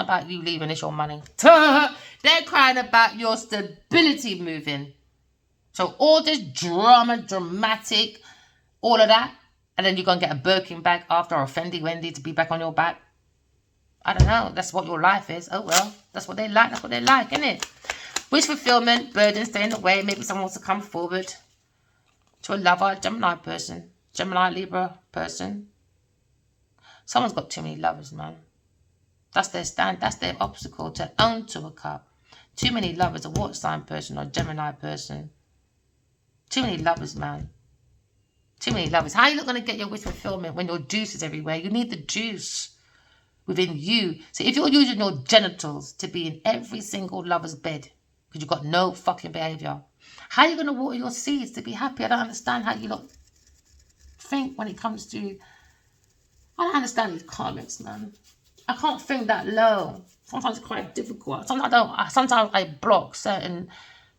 about you leaving, it's your money. They're crying about your stability moving. So all this dramatic, all of that, and then you're gonna get a Birkin bag after, or a Fendi Wendy to be back on your back. I don't know. That's what your life is. Oh well, that's what they like. That's what they like, isn't it? Wish fulfillment, burden staying away. Maybe someone wants to come forward to a lover, Gemini person, Gemini Libra person. Someone's got too many lovers, man. That's their stand. That's their obstacle to own to a cup. Too many lovers, a water sign person or Gemini person. Too many lovers, man. Too many lovers. How are you not going to get your wish fulfillment when your juice is everywhere? You need the juice within you. So if you're using your genitals to be in every single lover's bed because you've got no fucking behaviour, how are you going to water your seeds to be happy? I don't understand how you lot think when it comes to... I don't understand these comments, man. I can't think that low. Sometimes it's quite difficult. Sometimes I block certain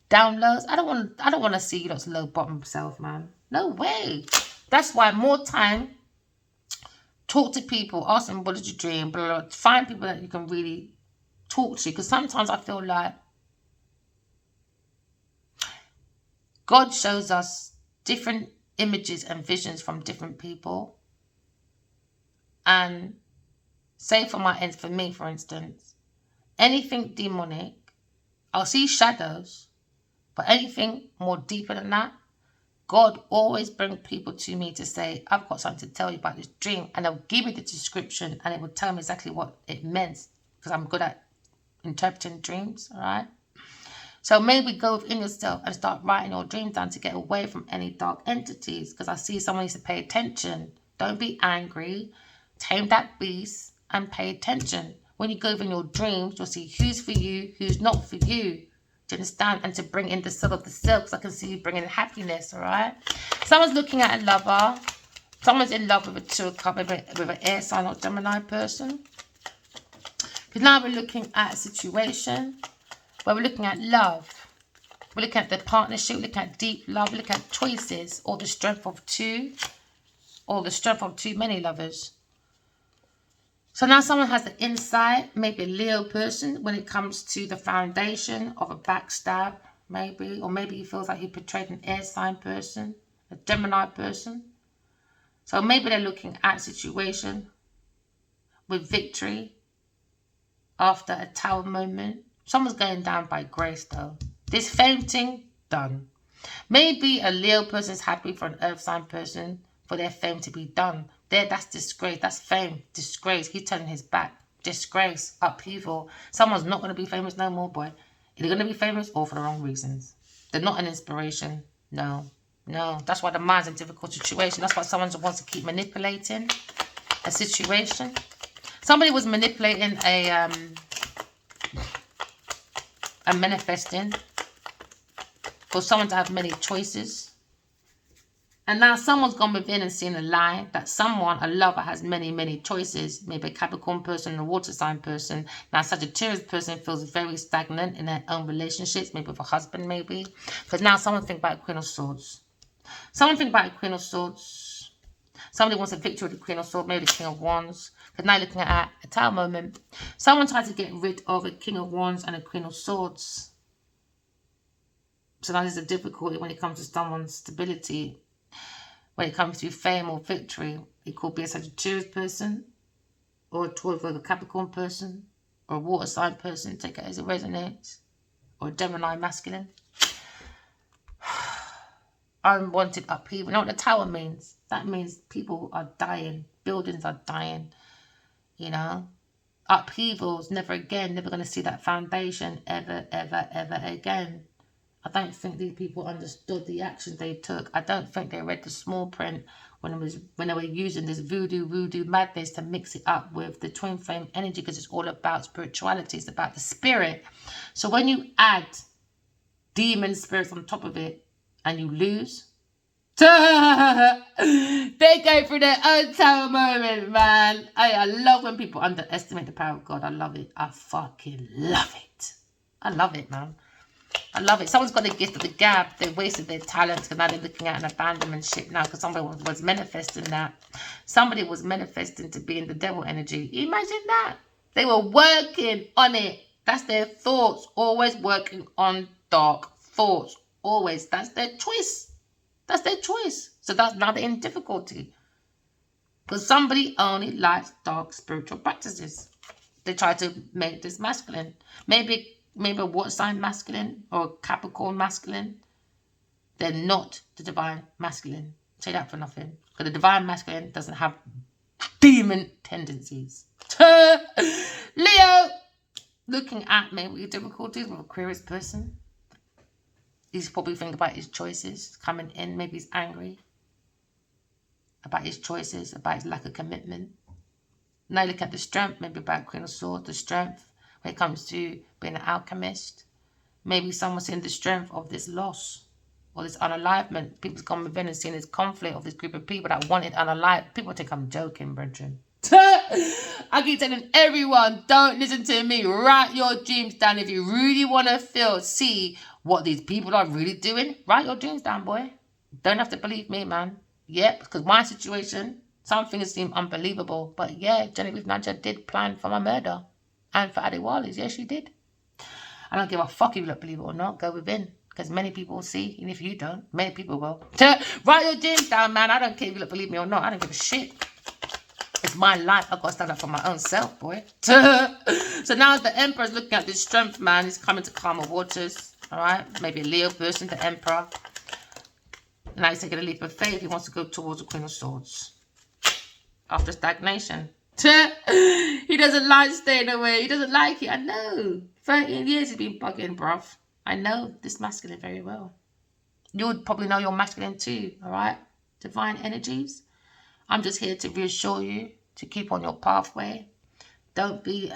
downloads. I don't want to see you lot's low bottom self, man. No way. That's why more time, talk to people, ask them what did you dream, blah, blah, find people that you can really talk to. Because sometimes I feel like God shows us different images and visions from different people. And say for me, for instance, anything demonic, I'll see shadows, but anything more deeper than that, God always brings people to me to say, I've got something to tell you about this dream. And they'll give me the description and it will tell me exactly what it meant, because I'm good at interpreting dreams, all right? So maybe go within yourself and start writing your dreams down to get away from any dark entities, because I see someone needs to pay attention. Don't be angry. Tame that beast and pay attention. When you go within your dreams, you'll see who's for you, who's not for you. Do you understand? And to bring in the soul of the self, because I can see you bringing happiness, all right? Someone's looking at a lover. Someone's in love with a Two of Cups, with an air sign or Gemini person. Because now we're looking at a situation where we're looking at love. We're looking at the partnership, we're looking at deep love, we're looking at choices, or the strength of two, or the strength of too many lovers. So now someone has the insight, maybe a Leo person, when it comes to the foundation of a backstab, maybe. Or maybe he feels like he portrayed an air sign person, a Gemini person. So maybe they're looking at a situation with victory after a tower moment. Someone's going down by grace, though. This fame thing, done. Maybe a Leo person is happy for an earth sign person for their fame to be done. That's disgrace. That's fame. Disgrace. He's turning his back. Disgrace. Upheaval. Someone's not going to be famous no more, boy. They're going to be famous all for the wrong reasons. They're not an inspiration. No. No. That's why the mind's in a difficult situation. That's why someone wants to keep manipulating a situation. Somebody was manipulating a manifesting for someone to have many choices And now someone's gone within and seen a lie that someone, a lover, has many, many choices. Maybe a Capricorn person, a water sign person. Now Sagittarius person feels very stagnant in their own relationships, maybe with a husband, maybe. Because now someone think about Queen of Swords. Someone think about a Queen of Swords. Somebody wants a victory with the Queen of Swords, maybe the King of Wands. Because now looking at a Tower moment. Someone tried to get rid of a King of Wands and a Queen of Swords. So now there's a difficulty when it comes to someone's stability. When it comes to fame or victory, it could be a Sagittarius person, or a Taurus or a Capricorn person, or a water sign person, take it as it resonates, or a Gemini masculine. Unwanted upheaval. You know what the Tower means? That means people are dying, buildings are dying, you know. Upheavals, never again, never going to see that foundation ever, ever, ever again. I don't think these people understood the actions they took. I don't think they read the small print when they were using this voodoo madness to mix it up with the twin flame energy, because it's all about spirituality. It's about the spirit. So when you add demon spirits on top of it and you lose, they go through their own Tower moment, man. I love when people underestimate the power of God. I love it. I fucking love it. I love it, man. I love it. Someone's got the gift of the gab. They wasted their talents because now they're looking at an abandonment shit now because somebody was manifesting that. Somebody was manifesting to be in the devil energy. Imagine that. They were working on it. That's their thoughts. Always working on dark thoughts. Always. That's their choice. That's their choice. So that's now they're in difficulty. Because somebody only likes dark spiritual practices. They try to make this masculine. Maybe a water sign masculine or a Capricorn masculine. They're not the divine masculine. Say that for nothing. Because the divine masculine doesn't have demon tendencies. Leo, looking at maybe difficulties with Aquarius person. He's probably thinking about his choices coming in. Maybe he's angry about his choices, about his lack of commitment. Now look at the strength, maybe about Queen of Swords, the strength when it comes to being an alchemist. Maybe someone's seeing the strength of this loss or this unalivement. People's gone within and seeing this conflict of this group of people that wanted unalive. People think I'm joking, brethren. I keep telling everyone, don't listen to me. Write your dreams down. If you really want to see what these people are really doing, write your dreams down, boy. Don't have to believe me, man. Yeah, because my situation, some things seem unbelievable. But yeah, Genevieve Nanja did plan for my murder. And for Adewale's, yes, she did. I don't give a fuck if you don't believe it or not. Go within. Because many people will see. And if you don't, many people will. Write your dreams down, man. I don't care if you don't believe me or not. I don't give a shit. It's my life. I've got to stand up for my own self, boy. So now the Emperor's looking at this strength, man. He's coming to calmer waters. All right? Maybe a Leo person, the Emperor. Now he's taking a leap of faith. He wants to go towards the Queen of Swords. After stagnation. He doesn't like staying away. He doesn't like it. I know. 13 years he's been bugging, bruv. I know this masculine very well. You'll probably know your masculine too, all right? Divine energies. I'm just here to reassure you to keep on your pathway. Don't be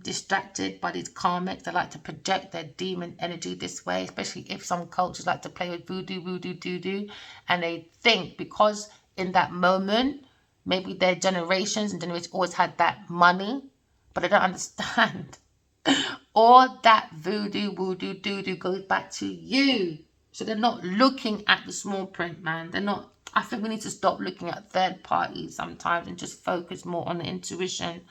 distracted by these karmics that like to project their demon energy this way, especially if some cultures like to play with voodoo, doo-doo. And they think because in that moment, maybe their generations and generations always had that money, but they don't understand. All that voodoo, doo-doo goes back to you. So they're not looking at the small print, man. They're not. I think we need to stop looking at third parties sometimes and just focus more on the intuition.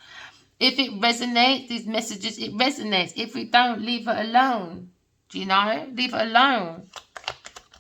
If it resonates, these messages, it resonates. If we don't, leave it alone. Do you know? Leave it alone.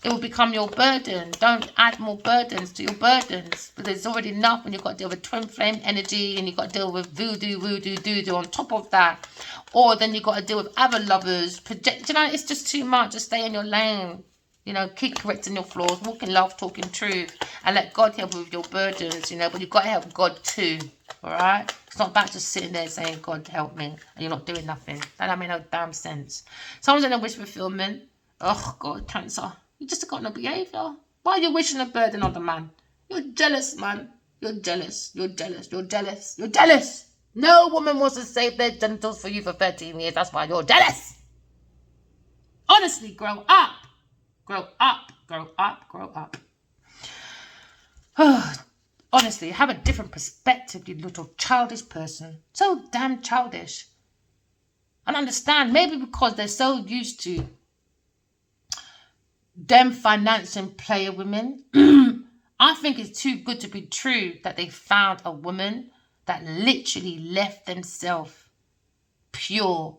It will become your burden. Don't add more burdens to your burdens. But there's already enough when you've got to deal with twin flame energy and you've got to deal with voodoo, doo-doo on top of that. Or then you've got to deal with other lovers. Project, you know, it's just too much. Just stay in your lane. You know, keep correcting your flaws. Walk in love, talk in truth. And let God help with your burdens, you know. But you've got to help God too. All right? It's not about just sitting there saying, God, help me. And you're not doing nothing. That don't make no damn sense. Someone's in a wish fulfillment. Oh, God, Cancer. You just got no behaviour. Why are you wishing a burden on the man? You're jealous, man. You're jealous. You're jealous. You're jealous. You're jealous. No woman wants to save their genitals for you for 13 years. That's why you're jealous. Honestly, grow up. Grow up. Grow up. Grow up. Honestly, have a different perspective, you little childish person. So damn childish. And understand, maybe because they're so used to them financing player women, I think it's too good to be true that they found a woman that literally left themselves pure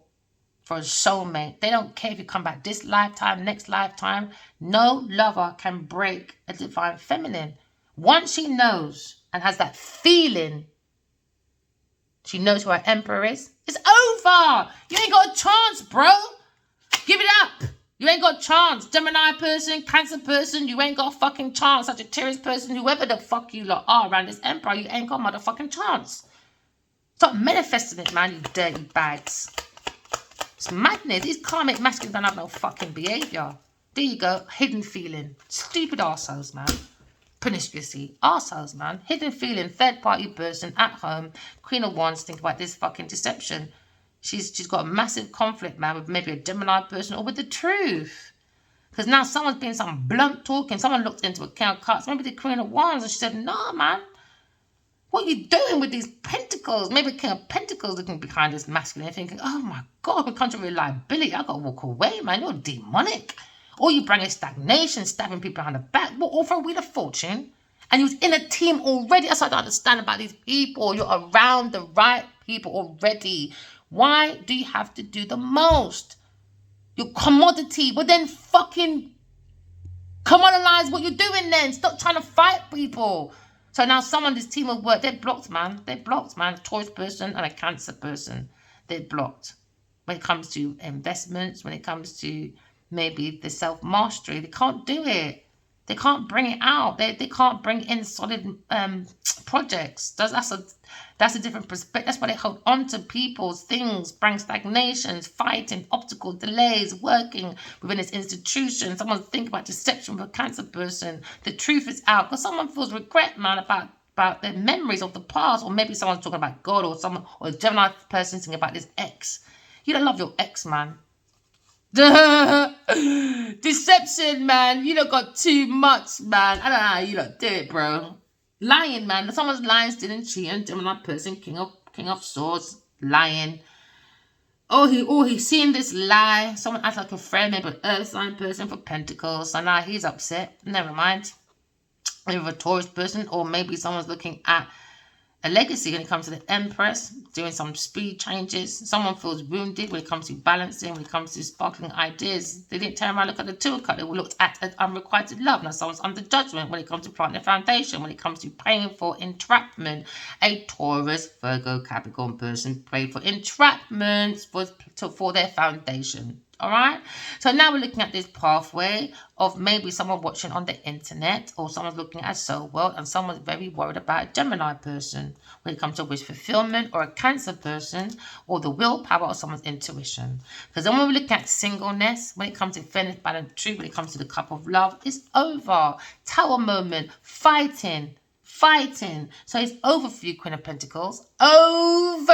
for a soulmate. They don't care if you come back this lifetime, next lifetime. No lover can break a divine feminine. Once she knows and has that feeling, she knows who her emperor is, it's over. You ain't got a chance, bro. Give it up. You ain't got a chance. Gemini person, Cancer person, you ain't got a fucking chance. Sagittarius person, whoever the fuck you lot are around this emperor, you ain't got a motherfucking chance. Stop manifesting it, man, you dirty bags. It's madness. These karmic masculines don't have no fucking behaviour. There you go. Hidden feeling. Stupid arseholes, man. Promiscuity. Arseholes, man. Hidden feeling. Third party person at home. Queen of Wands. Think about this fucking deception. She's got a massive conflict, man, with maybe a Gemini person or with the truth. Because now someone's been some blunt talking. Someone looked into a King of Cups. Maybe the Queen of Wands. And she said, nah, man. What are you doing with these pentacles? Maybe King of Pentacles looking behind this masculine thinking, oh my God, when it comes to reliability, I got to walk away, man. You're demonic. Or you bring in stagnation, stabbing people behind the back. Well, all for a Wheel of Fortune. And you was in a team already. That's what I don't understand about these people. You're around the right people already. Why do you have to do the most? Your commodity. Well, then fucking commoditize what you're doing then. Stop trying to fight people. So now someone, this team of work, they're blocked, man. They're blocked, man. A Taurus person and a Cancer person. They're blocked. When it comes to investments, when it comes to maybe the self-mastery, they can't do it. They can't bring it out. They can't bring in solid projects. That's a different perspective. That's why they hold on to people's things, bring stagnations, fighting, obstacle, delays, working within this institution. Someone think about deception with a Cancer person. The truth is out. Because someone feels regret, man, about their memories of the past. Or maybe someone's talking about God or someone or a Gemini person thinking about this ex. You don't love your ex, man. Deception, man. You don't got too much, man. I don't know how you don't do it, bro. Lying, man. Someone's lying, stealing, cheating. Gemini person, King of Swords, lying. He's seen this lie. Someone acts like a friend, maybe an Earth sign person for Pentacles. So now he's upset. Never mind. Maybe a Taurus person, or maybe someone's looking at a legacy when it comes to the Empress, doing some speed changes. Someone feels wounded when it comes to balancing, when it comes to sparkling ideas. They didn't turn around and look at the Two of Cups. They looked at unrequited love. Now someone's under judgment when it comes to planting a foundation, when it comes to praying for entrapment. A Taurus, Virgo, Capricorn person prayed for entrapment for their foundation. All right, so now we're looking at this pathway of maybe someone watching on the internet, or someone's looking at Soul World, and someone's very worried about a Gemini person when it comes to wish fulfillment, or a Cancer person, or the willpower, or someone's intuition. Because then when we look at singleness, when it comes to fairness, balance, truth, when it comes to the cup of love, it's over. Tower moment, fighting. So it's over for you, Queen of Pentacles. Over.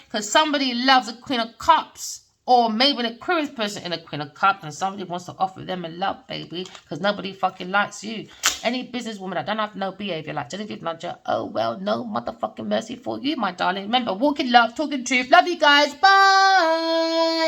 Because somebody loves a Queen of Cups. Or maybe an Aquarius person in a Queen of Cups, and somebody wants to offer them a love, baby, because nobody fucking likes you. Any businesswoman that don't have no behavior like Genevieve Nudger, oh well, no motherfucking mercy for you, my darling. Remember, walking love, talking truth. Love you guys. Bye.